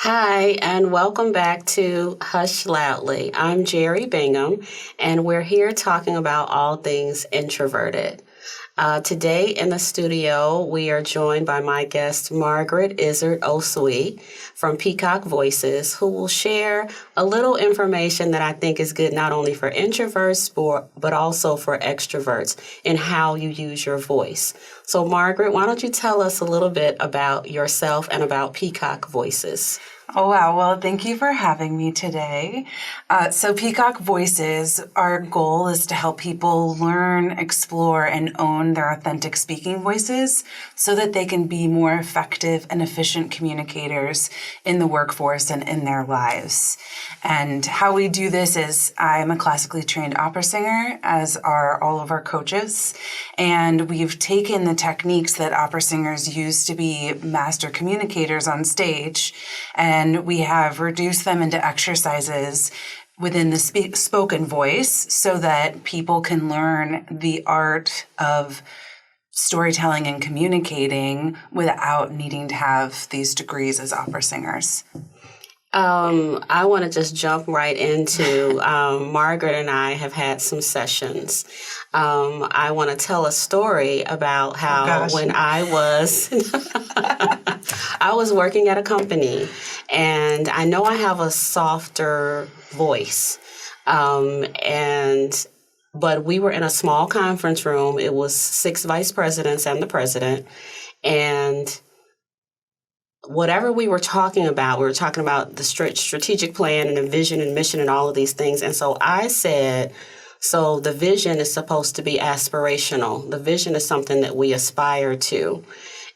Hi, and welcome back to Hush Loudly. I'm Jeri Bingham, and we're here talking about all things introverted. Today in the studio, we are joined by my guest, Margaret Izard Oskui from Peacock Voices, who will share a little information that I think is good not only for introverts, but also for extroverts in how you use your voice. So, Margaret, why don't you tell us a little bit about yourself and about Peacock Voices? Oh, wow. Well, thank you for having me today. So Peacock Voices, our goal is to help people learn, explore, and own their authentic speaking voices so that they can be more effective and efficient communicators in the workforce and in their lives. And how we do this is I'm a classically trained opera singer, as are all of our coaches. And we've taken the techniques that opera singers use to be master communicators on stage, and we have reduced them into exercises within the spoken voice so that people can learn the art of storytelling and communicating without needing to have these degrees as opera singers. I want to just jump right into Margaret and I have had some sessions. I want to tell a story about how when I was I was working at a company, and I know I have a softer voice, but we were in a small conference room. It was 6 vice presidents and the president, and whatever we were talking about the strategic plan and the vision and mission and all of these things. And so I said, so the vision is supposed to be aspirational. The vision is something that we aspire to.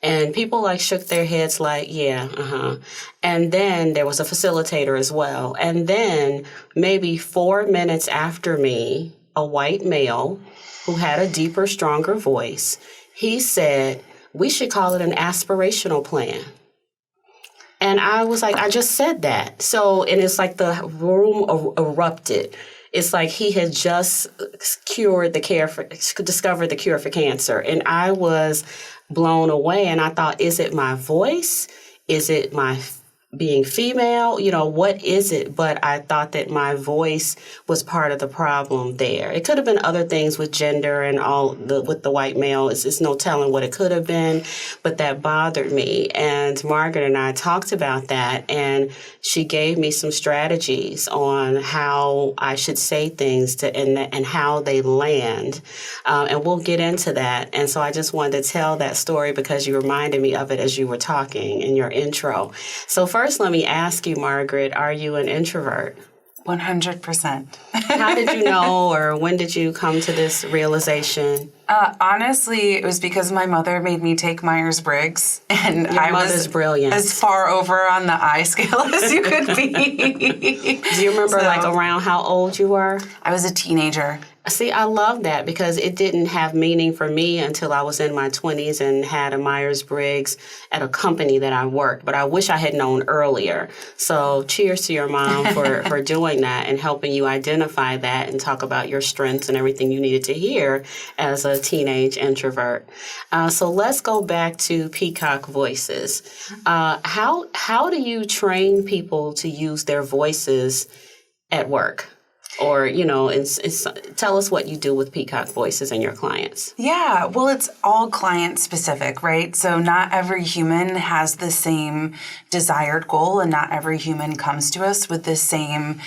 And people shook their heads yeah. And then there was a facilitator as well. And then maybe 4 minutes after me, a white male who had a deeper, stronger voice, he said, we should call it an aspirational plan. And I was like, I just said that. So, and it's like the room erupted. It's like he had just discovered the cure for cancer. And I was blown away. And I thought, is it my voice? Is it my being female? What is it? But I thought that my voice was part of the problem there. It could have been other things with gender and with the white male. It's no telling what it could have been, but that bothered me. And Margaret and I talked about that, and she gave me some strategies on how I should say things and how they land. And we'll get into that. And so I just wanted to tell that story because you reminded me of it as you were talking in your intro. So first, let me ask you, Margaret, are you an introvert? 100%. How did you know, or when did you come to this realization? Honestly, it was because my mother made me take Myers-Briggs, and Your mother's brilliant. As far over on the I scale as you could be. Do you remember around how old you were? I was a teenager. See, I love that because it didn't have meaning for me until I was in my 20s and had a Myers-Briggs at a company that I worked. But I wish I had known earlier. So cheers to your mom for doing that and helping you identify that and talk about your strengths and everything you needed to hear as a teenage introvert. So let's go back to Peacock Voices. How do you train people to use their voices at work? Or, tell us what you do with Peacock Voices and your clients. Yeah, well, it's all client specific, right? So not every human has the same desired goal, and not every human comes to us with the same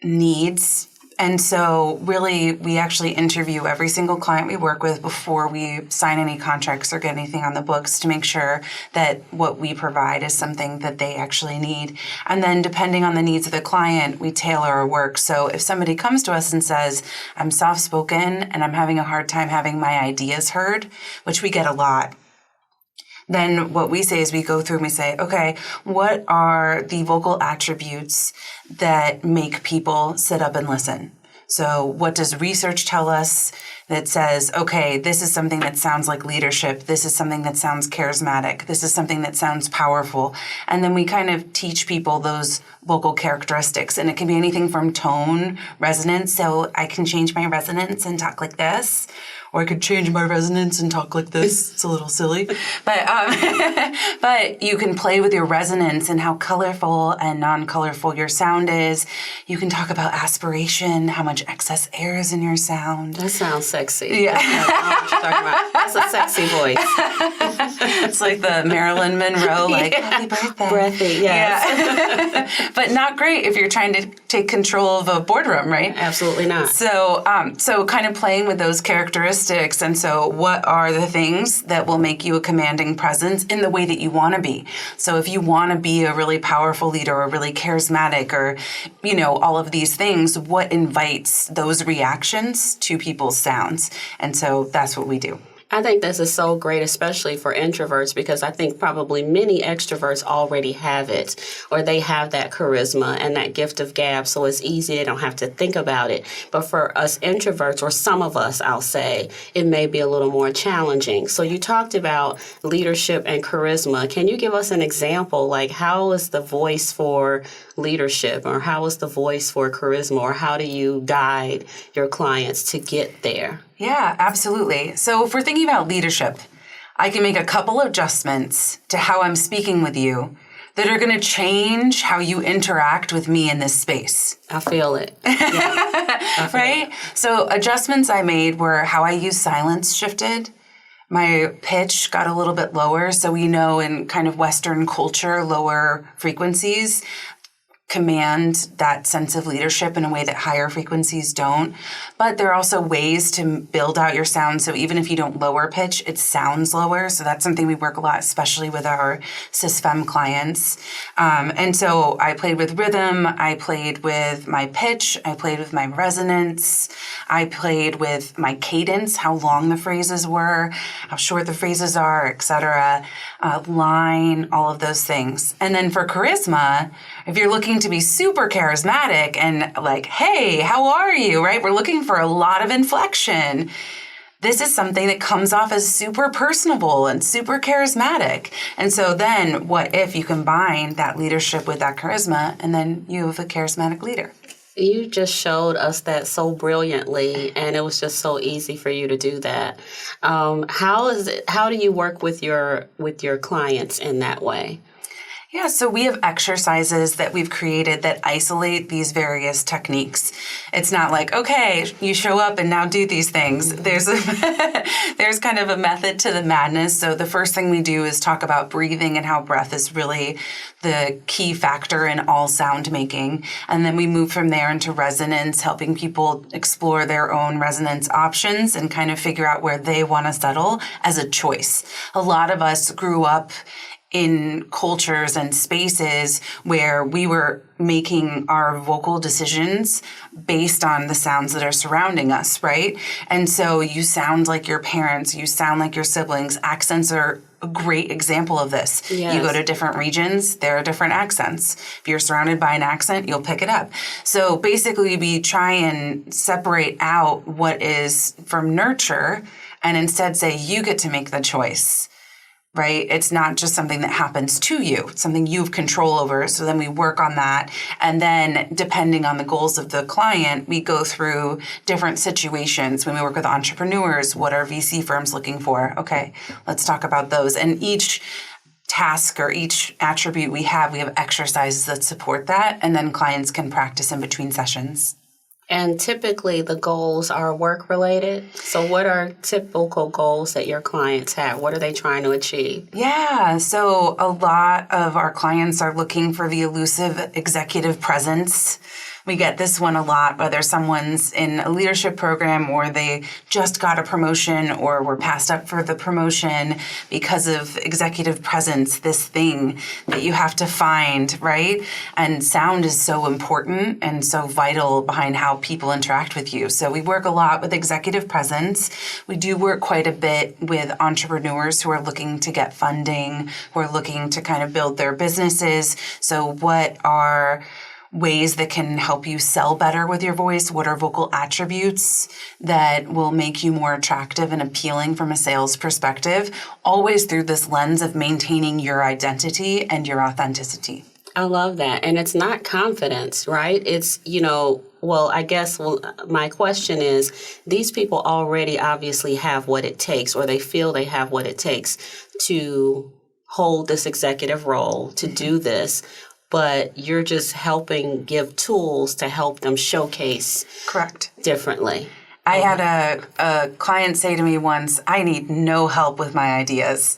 needs. And so really, we actually interview every single client we work with before we sign any contracts or get anything on the books to make sure that what we provide is something that they actually need. And then depending on the needs of the client, we tailor our work. So if somebody comes to us and says, I'm soft-spoken and I'm having a hard time having my ideas heard, which we get a lot, then what we say is we go through and we say, okay, what are the vocal attributes that make people sit up and listen? So what does research tell us that says, okay, this is something that sounds like leadership. This is something that sounds charismatic. This is something that sounds powerful. And then we kind of teach people those vocal characteristics. And it can be anything from tone, resonance. So I can change my resonance and talk like this. Or I could change my resonance and talk like this. It's a little silly. But you can play with your resonance and how colorful and non-colorful your sound is. You can talk about aspiration, how much excess air is in your sound. That sounds sexy. Yeah. What you're talking about. That's a sexy voice. It's like the Marilyn Monroe, like, happy birthday. Breathy, yes. Yeah. But not great if you're trying to take control of a boardroom, right? Absolutely not. So kind of playing with those characteristics. And so what are the things that will make you a commanding presence in the way that you want to be? So if you want to be a really powerful leader or really charismatic or, all of these things, what invites those reactions to people's sounds? And so that's what we do. I think this is so great, especially for introverts, because I think probably many extroverts already have it, or they have that charisma and that gift of gab, so it's easy. They don't have to think about it. But for us introverts, or some of us, I'll say, it may be a little more challenging. So you talked about leadership and charisma. Can you give us an example? Like, how is the voice for leadership, or how is the voice for charisma, or how do you guide your clients to get there? Yeah, absolutely. So if we're thinking about leadership, I can make a couple of adjustments to how I'm speaking with you that are going to change how you interact with me in this space. I feel it. Yeah. Right? So adjustments I made were how I use silence shifted. My pitch got a little bit lower. So we know in kind of Western culture, lower frequencies command that sense of leadership in a way that higher frequencies don't. But there are also ways to build out your sound. So even if you don't lower pitch, it sounds lower. So that's something we work a lot, especially with our cis-fem clients. And so I played with rhythm. I played with my pitch. I played with my resonance. I played with my cadence, how long the phrases were, how short the phrases are, etc. Line, all of those things. And then for charisma, if you're looking to be super charismatic and like, hey, how are you, right? We're looking for a lot of inflection. This is something that comes off as super personable and super charismatic. And so then what if you combine that leadership with that charisma, and then you have a charismatic leader? You just showed us that so brilliantly, and it was just so easy for you to do that. How do you work with your clients in that way? Yeah, so we have exercises that we've created that isolate these various techniques. It's not like, okay, you show up and now do these things. There's there's kind of a method to the madness. So the first thing we do is talk about breathing and how breath is really the key factor in all sound making. And then we move from there into resonance, helping people explore their own resonance options and kind of figure out where they want to settle as a choice. A lot of us grew up in cultures and spaces where we were making our vocal decisions based on the sounds that are surrounding us, right? And so you sound like your parents, you sound like your siblings. Accents are a great example of this. Yes. You go to different regions, there are different accents. If you're surrounded by an accent, you'll pick it up. So basically we try and separate out what is from nurture and instead say you get to make the choice. Right? It's not just something that happens to you. It's something you have control over. So then we work on that. And then depending on the goals of the client, we go through different situations. When we work with entrepreneurs, what are VC firms looking for? Okay, let's talk about those. And each task or each attribute we have exercises that support that. And then clients can practice in between sessions. And typically the goals are work related. So what are typical goals that your clients have? What are they trying to achieve? Yeah, so a lot of our clients are looking for the elusive executive presence. We get this one a lot, whether someone's in a leadership program or they just got a promotion or were passed up for the promotion because of executive presence, this thing that you have to find, right? And sound is so important and so vital behind how people interact with you. So we work a lot with executive presence. We do work quite a bit with entrepreneurs who are looking to get funding, who are looking to kind of build their businesses. So what are ways that can help you sell better with your voice? What are vocal attributes that will make you more attractive and appealing from a sales perspective? Always through this lens of maintaining your identity and your authenticity. I love that. And it's not confidence, right? It's, my question is, these people already obviously have what it takes, or they feel they have what it takes to hold this executive role, to do this, but you're just helping give tools to help them showcase Correct. differently. I had a client say to me once, I need no help with my ideas.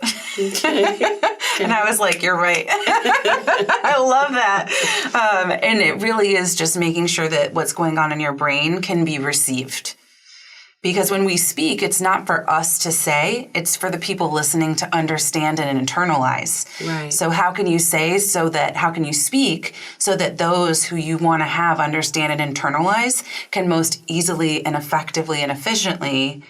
And I was like, you're right. I love that. And it really is just making sure that what's going on in your brain can be received. Because when we speak, it's not for us to say, it's for the people listening to understand and internalize. Right. So how can you speak so that those who you want to have understand and internalize can most easily and effectively and efficiently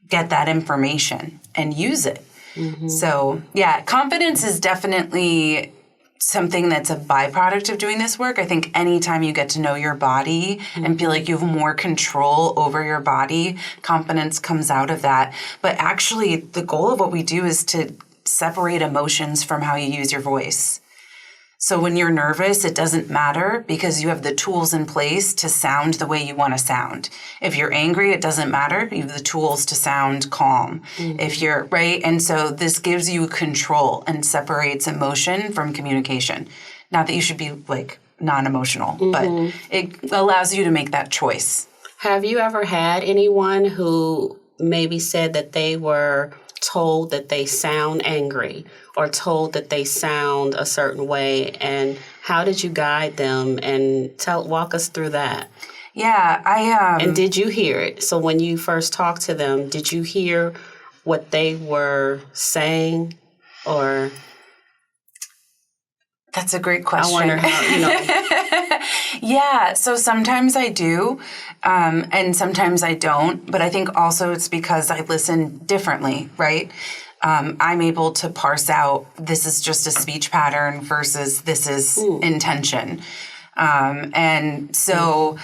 get that information and use it? Mm-hmm. So, yeah, confidence is definitely something that's a byproduct of doing this work. I think anytime you get to know your body and feel like you have more control over your body, confidence comes out of that. But actually, the goal of what we do is to separate emotions from how you use your voice. So when you're nervous, it doesn't matter because you have the tools in place to sound the way you want to sound. If you're angry, it doesn't matter. You have the tools to sound calm. Mm-hmm. If you're right. And so this gives you control and separates emotion from communication. Not that you should be like non-emotional, but it allows you to make that choice. Have you ever had anyone who maybe said that they were told that they sound angry or told that they sound a certain way, and how did you guide them and walk us through that? Yeah, and did you hear it? So when you first talked to them, did you hear what they were saying, or? That's a great question. I wonder how, Yeah, so sometimes I do, and sometimes I don't, but I think also it's because I listen differently, right? I'm able to parse out this is just a speech pattern versus this is intention. And so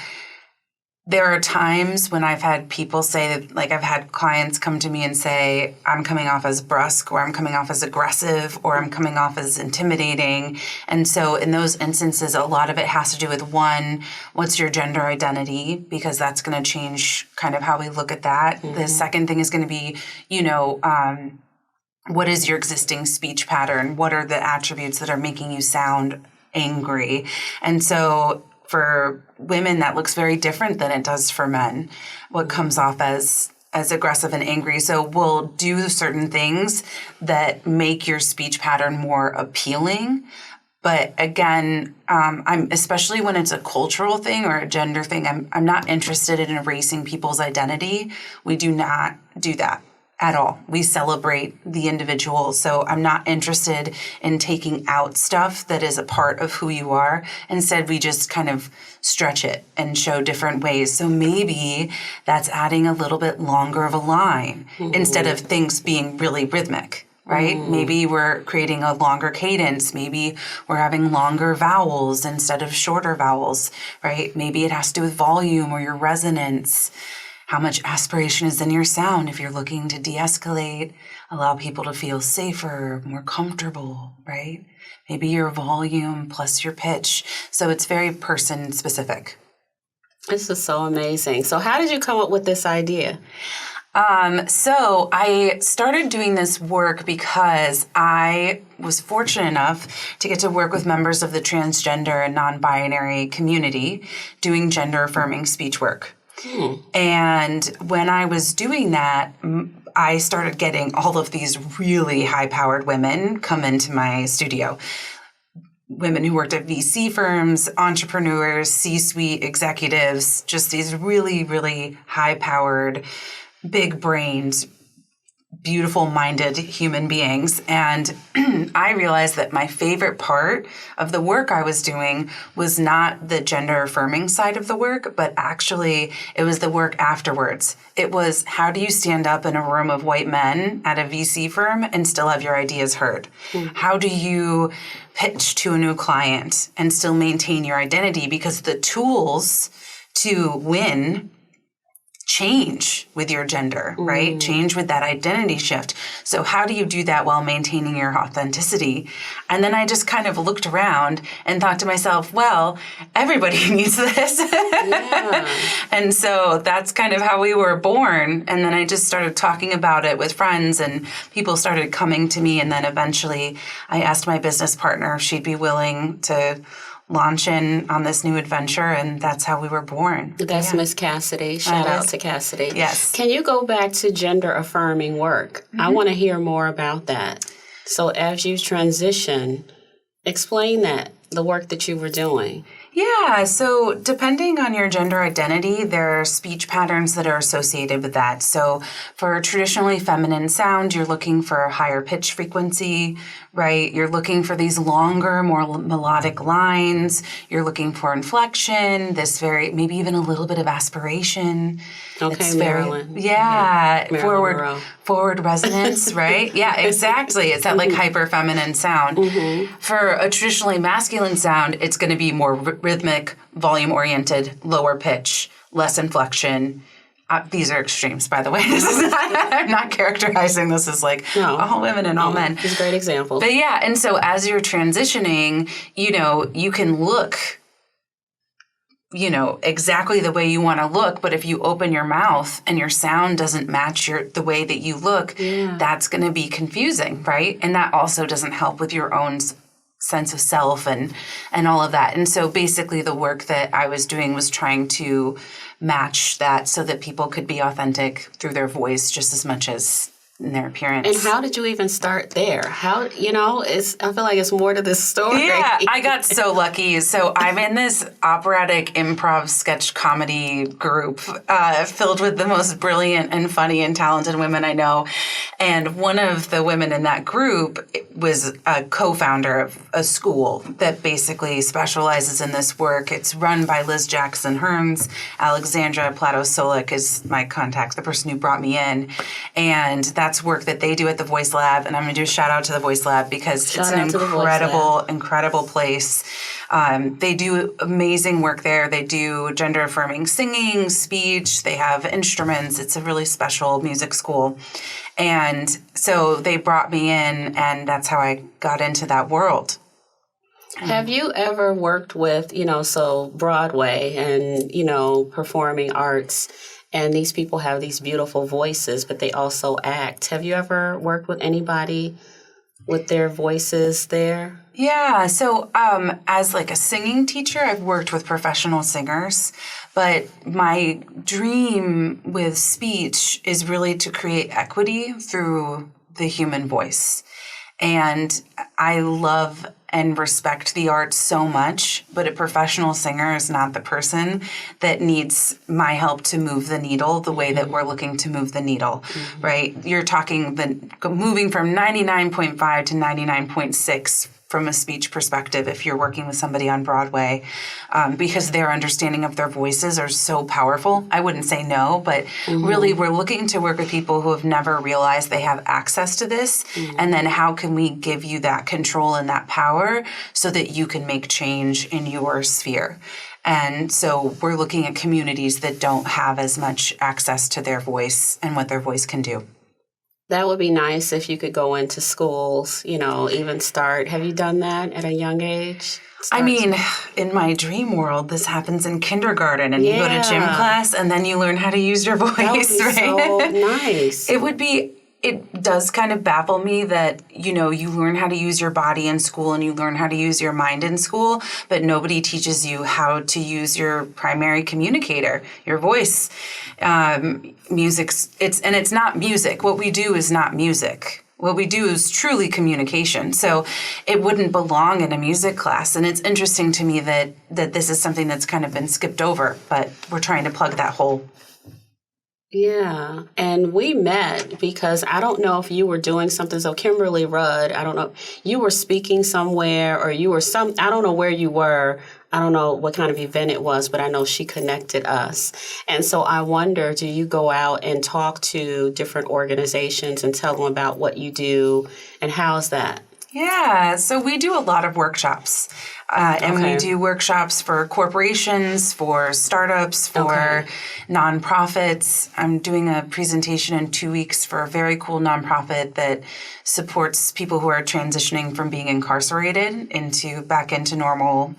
there are times when I've had people say, like I've had clients come to me and say, I'm coming off as brusque, or I'm coming off as aggressive, or I'm coming off as intimidating. And so in those instances, a lot of it has to do with, one, what's your gender identity? Because that's going to change kind of how we look at that. Mm-hmm. The second thing is going to be, what is your existing speech pattern? What are the attributes that are making you sound angry? And so for women, that looks very different than it does for men, what comes off as aggressive and angry. So we'll do certain things that make your speech pattern more appealing. But again, I'm especially when it's a cultural thing or a gender thing, I'm not interested in erasing people's identity. We do not do that at all. We celebrate the individual. So I'm not interested in taking out stuff that is a part of who you are. Instead, we just kind of stretch it and show different ways. So maybe that's adding a little bit longer of a line instead of things being really rhythmic, right? Maybe we're creating a longer cadence. Maybe we're having longer vowels instead of shorter vowels, right? Maybe it has to do with volume or your resonance. How much aspiration is in your sound if you're looking to de-escalate, allow people to feel safer, more comfortable, right? Maybe your volume plus your pitch. So it's very person specific. This is so amazing. So how did you come up with this idea? So I started doing this work because I was fortunate enough to get to work with members of the transgender and non-binary community doing gender-affirming speech work. And when I was doing that, I started getting all of these really high-powered women come into my studio. Women who worked at VC firms, entrepreneurs, C-suite executives, just these really, really high-powered, big-brained, beautiful-minded human beings. And I realized that my favorite part of the work I was doing was not the gender-affirming side of the work, but actually it was the work afterwards. It was, how do you stand up in a room of white men at a VC firm and still have your ideas heard? How do you pitch to a new client and still maintain your identity? Because the tools to win change with your gender, right? Change with that identity shift. So how do you do that while maintaining your authenticity? And then I just kind of looked around and thought to myself, well, everybody needs this. Yeah. And so that's kind of how we were born. And then I just started talking about it with friends, and people started coming to me. And then eventually I asked my business partner if she'd be willing to launch in on this new adventure, and that's how we were born. That's Miss Cassidy. Shout out to Cassidy. Yes. Can you go back to gender affirming work? I want to hear more about that. So as you transition, explain that, the work that you were doing. Yeah, so depending on your gender identity, there are speech patterns that are associated with that. So for traditionally feminine sound, you're looking for a higher pitch frequency, right? You're looking for these longer, more melodic lines. You're looking for inflection, maybe even a little bit of aspiration. Okay, it's Marilyn. Forward resonance, right? Yeah, exactly. It's that like hyper feminine sound. For a traditionally masculine sound, it's going to be more rhythmic, volume oriented, lower pitch, less inflection. These are extremes, by the way. I'm not characterizing this as like all women and all men. These are great examples. But yeah, and so as you're transitioning, you can look exactly the way you want to look, but if you open your mouth and your sound doesn't match the way that you look, that's going to be confusing, right? And that also doesn't help with your own sense of self and all of that. And so basically the work that I was doing was trying to match that so that people could be authentic through their voice just as much as in their appearance. And how did you even start there? I feel like it's more to this story. Yeah, I got so lucky. So I'm in this operatic improv sketch comedy group filled with the most brilliant and funny and talented women I know. And one of the women in that group was a co-founder of a school that basically specializes in this work. It's run by Liz Jackson Hearns. Alexandra Plato-Solik is my contact, the person who brought me in. And that's work that they do at the Voice Lab. And I'm going to do a shout out to the Voice Lab because it's an incredible place. They do amazing work there. They do gender affirming singing, speech. They have instruments. It's a really special music school. And so they brought me in, and that's how I got into that world. Have you ever worked with, so Broadway and, performing arts, and these people have these beautiful voices, but they also act. Have you ever worked with anybody with their voices there? Yeah. So as like a singing teacher, I've worked with professional singers, but my dream with speech is really to create equity through the human voice. And I love and respect the arts so much, but a professional singer is not the person that needs my help to move the needle the way that we're looking to move the needle, right? You're talking moving from 99.5 to 99.6 from a speech perspective if you're working with somebody on Broadway, because their understanding of their voices are so powerful. I wouldn't say no, but really we're looking to work with people who have never realized they have access to this, and then how can we give you that control and that power so that you can make change in your sphere. And so we're looking at communities that don't have as much access to their voice and what their voice can do. That would be nice if you could go into schools, even start. Have you done that at a young age? I mean, in my dream world, this happens in kindergarten, and you go to gym class, and then you learn how to use your voice. That would be so nice. It does kind of baffle me that, you learn how to use your body in school and you learn how to use your mind in school, but nobody teaches you how to use your primary communicator, your voice. It's not music. What we do is not music. What we do is truly communication. So it wouldn't belong in a music class. And it's interesting to me that this is something that's kind of been skipped over, but we're trying to plug that hole. Yeah, and we met because I don't know if you were doing something. So Kimberly Rudd, I don't know, you were speaking somewhere or you were I don't know where you were. I don't know what kind of event it was, but I know she connected us. And so I wonder, do you go out and talk to different organizations and tell them about what you do? And how's that? Yeah, so we do a lot of workshops. And we do workshops for corporations, for startups, for nonprofits. I'm doing a presentation in 2 weeks for a very cool nonprofit that supports people who are transitioning from being incarcerated back into normal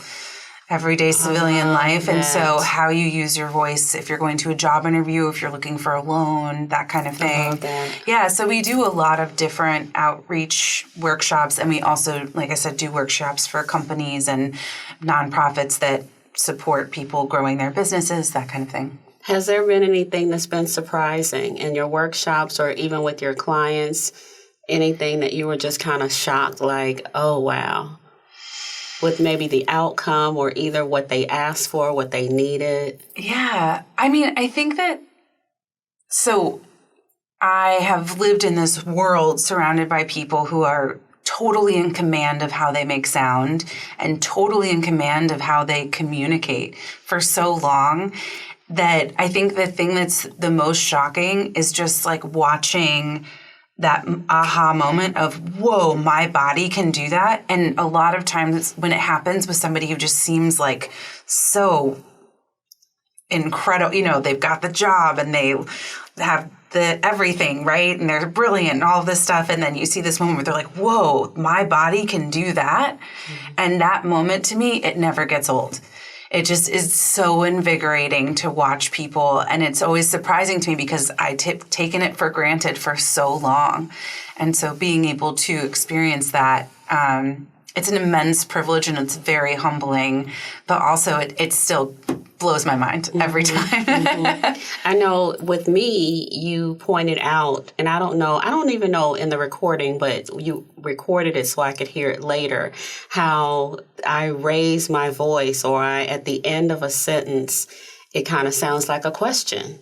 everyday civilian life. And so how you use your voice if you're going to a job interview, if you're looking for a loan, that kind of thing. Yeah, so we do a lot of different outreach workshops, and we also, like I said, do workshops for companies and nonprofits that support people growing their businesses, that kind of thing. Has there been anything that's been surprising in your workshops or even with your clients? Anything that you were just kind of shocked, like, oh, wow, with maybe the outcome or either what they asked for, what they needed? Yeah. I mean, I think that, so I have lived in this world surrounded by people who are totally in command of how they make sound and totally in command of how they communicate for so long that I think the thing that's the most shocking is just like watching that aha moment of, whoa, my body can do that. And a lot of times when it happens with somebody who just seems like so incredible, you know, they've got the job and they have the everything, right? And they're brilliant and all of this stuff. And then you see this moment where they're like, whoa, my body can do that. Mm-hmm. And that moment to me, it never gets old. It just is so invigorating to watch people. And it's always surprising to me because taken it for granted for so long. And so being able to experience that, it's an immense privilege and it's very humbling, but also it still blows my mind every time. I know with me, you pointed out, and I don't even know in the recording, but you recorded it so I could hear it later, how I raise my voice or at the end of a sentence, it kind of sounds like a question.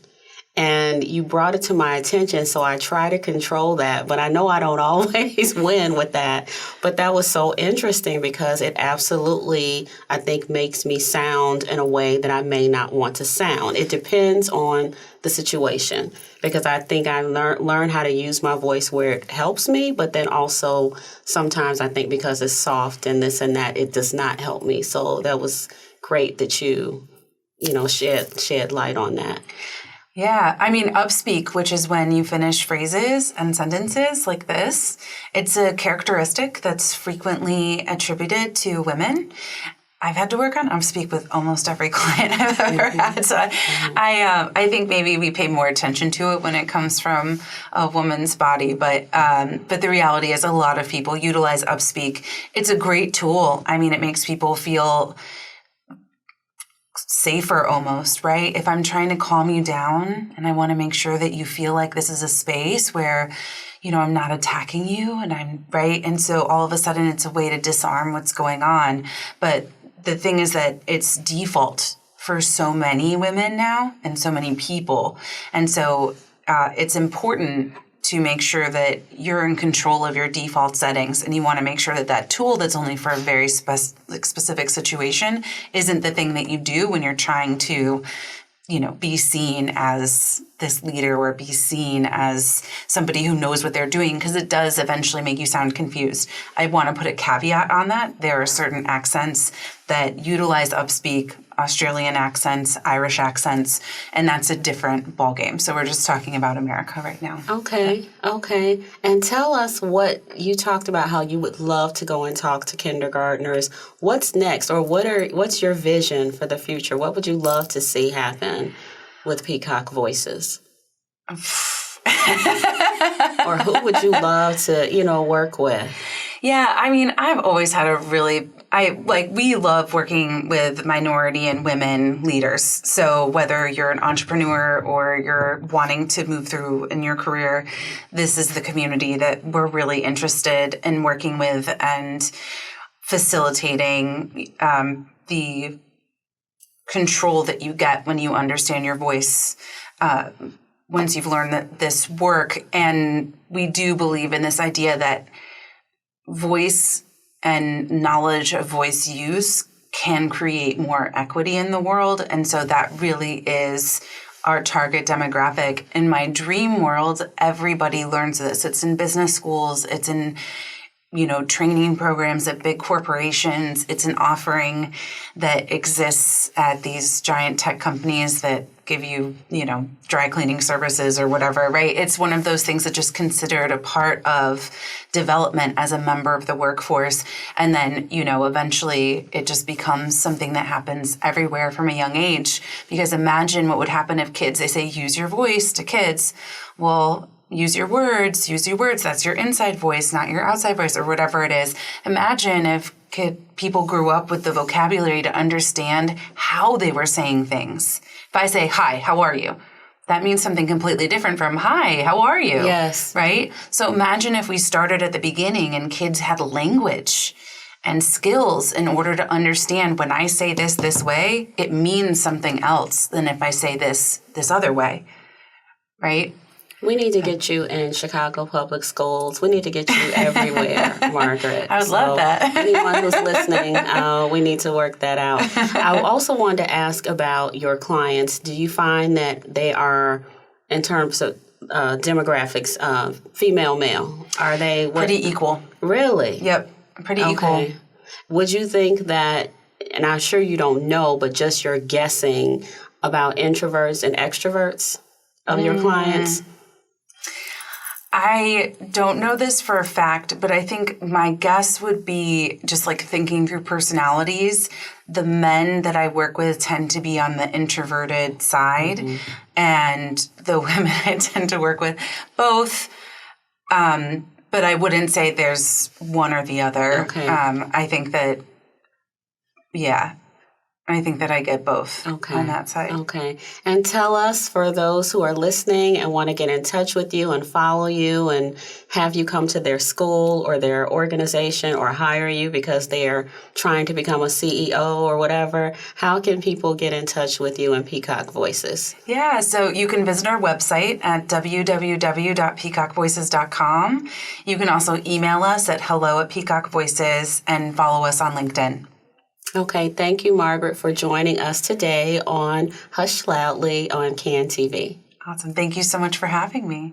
And you brought it to my attention, so I try to control that. But I know I don't always win with that. But that was so interesting because it absolutely, I think, makes me sound in a way that I may not want to sound. It depends on the situation because I think I learn how to use my voice where it helps me. But then also sometimes I think because it's soft and this and that, it does not help me. So that was great that you shed light on that. Yeah, I mean, upspeak, which is when you finish phrases and sentences like this, it's a characteristic that's frequently attributed to women. I've had to work on upspeak with almost every client I've ever had. So I think maybe we pay more attention to it when it comes from a woman's body. But the reality is a lot of people utilize upspeak. It's a great tool. I mean, it makes people feel safer almost, right? If I'm trying to calm you down and I want to make sure that you feel like this is a space where, you know, I'm not attacking you and I'm right. And so all of a sudden it's a way to disarm what's going on. But the thing is that it's default for so many women now and so many people. And so it's important to make sure that you're in control of your default settings, and you want to make sure that that tool that's only for a very specific situation isn't the thing that you do when you're trying to, you know, be seen as this leader or be seen as somebody who knows what they're doing, because it does eventually make you sound confused. I want to put a caveat on that. There are certain accents that utilize upspeak, Australian accents, Irish accents, and that's a different ballgame. So we're just talking about America right now. Okay. And tell us what you talked about, how you would love to go and talk to kindergartners. What's next, or what's your vision for the future? What would you love to see happen with Peacock Voices? Or who would you love to, work with? Yeah, I mean, I've always had we love working with minority and women leaders. So whether you're an entrepreneur or you're wanting to move through in your career, this is the community that we're really interested in working with and facilitating the control that you get when you understand your voice once you've learned this work. And we do believe in this idea that voice and knowledge of voice use can create more equity in the world. And so that really is our target demographic. In my dream world, everybody learns this. It's in business schools. It's in training programs at big corporations. It's an offering that exists at these giant tech companies that give you, dry cleaning services or whatever, right? It's one of those things that just considered a part of development as a member of the workforce. And then, eventually it just becomes something that happens everywhere from a young age. Because imagine what would happen if kids, they say, use your voice to kids. Well, use your words. That's your inside voice, not your outside voice, or whatever it is. Imagine if people grew up with the vocabulary to understand how they were saying things. If I say, hi, how are you? That means something completely different from, hi, how are you? Yes. Right? So imagine if we started at the beginning and kids had language and skills in order to understand when I say this way, it means something else than if I say this other way. Right? We need to get you in Chicago public schools. We need to get you everywhere, Margaret. I would love that. Anyone who's listening, we need to work that out. I also wanted to ask about your clients. Do you find that they are, in terms of demographics, female, male? Are they pretty equal? Really? Yep, pretty equal. Would you think that, and I'm sure you don't know, but just your guessing about introverts and extroverts of your clients? I don't know this for a fact, but I think my guess would be, just like thinking through personalities, the men that I work with tend to be on the introverted side, and the women I tend to work with both. But I wouldn't say there's one or the other. Okay. I think that, I think that I get both on that side. Okay. And tell us, for those who are listening and want to get in touch with you and follow you and have you come to their school or their organization or hire you because they're trying to become a CEO or whatever, how can people get in touch with you and Peacock Voices? Yeah, so you can visit our website at www.peacockvoices.com. You can also email us at hello@peacockvoices and follow us on LinkedIn. Okay, thank you, Margaret, for joining us today on Hush Loudly on CAN TV. Awesome. Thank you so much for having me.